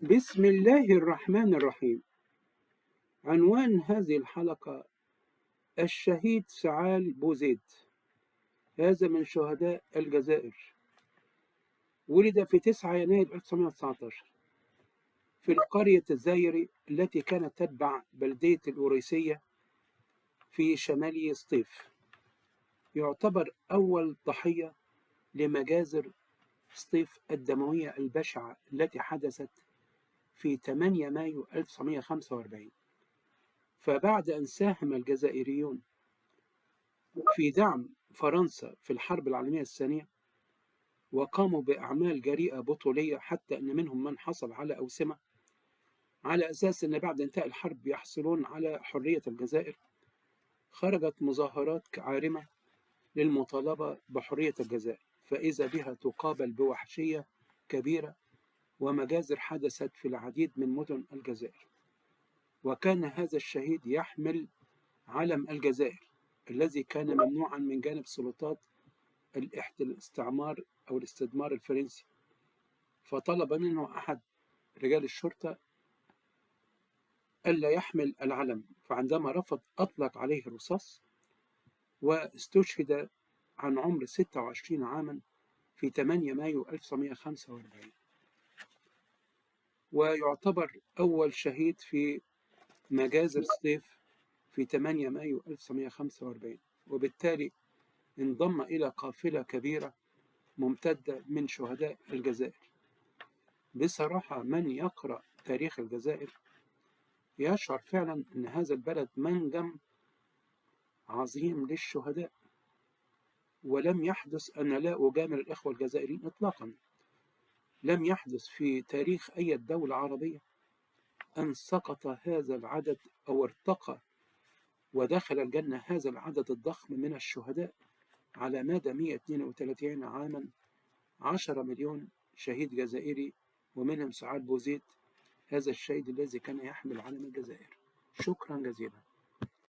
بسم الله الرحمن الرحيم. عنوان هذه الحلقة: الشهيد سعال بوزيد، هذا من شهداء الجزائر. ولد في 9 يناير 1919 في القرية الزايري التي كانت تتبع بلدية الأوريسية في شمال سطيف. يعتبر أول ضحية لمجازر سطيف الدموية البشعة التي حدثت في 8 مايو 1945. فبعد أن ساهم الجزائريون في دعم فرنسا في الحرب العالمية الثانية وقاموا بأعمال جريئة بطولية، حتى أن منهم من حصل على أوسمة على أساس أن بعد انتهاء الحرب يحصلون على حرية الجزائر، خرجت مظاهرات عارمة للمطالبة بحرية الجزائر، فإذا بها تقابل بوحشية كبيرة ومجازر حدثت في العديد من مدن الجزائر. وكان هذا الشهيد يحمل علم الجزائر الذي كان ممنوعا من جانب سلطات الاستعمار أو الاستدمار الفرنسي، فطلب منه أحد رجال الشرطة ألا يحمل العلم، فعندما رفض أطلق عليه الرصاص واستشهد عن عمر 26 عاما في 8 مايو 1945. ويعتبر أول شهيد في مجازر سطيف في 8 مايو 1945، وبالتالي انضم إلى قافلة كبيرة ممتدة من شهداء الجزائر. بصراحة من يقرأ تاريخ الجزائر يشعر فعلا أن هذا البلد منجم عظيم للشهداء، ولم يحدث، أنا لا أجامل الإخوة الجزائريين إطلاقا، لم يحدث في تاريخ أي دولة عربية أن سقط هذا العدد أو ارتقى ودخل الجنة هذا العدد الضخم من الشهداء على مدى 132 عاما. 10 مليون شهيد جزائري، ومنهم سعال بوزيد، هذا الشهيد الذي كان يحمل علم الجزائر. شكرا جزيلا.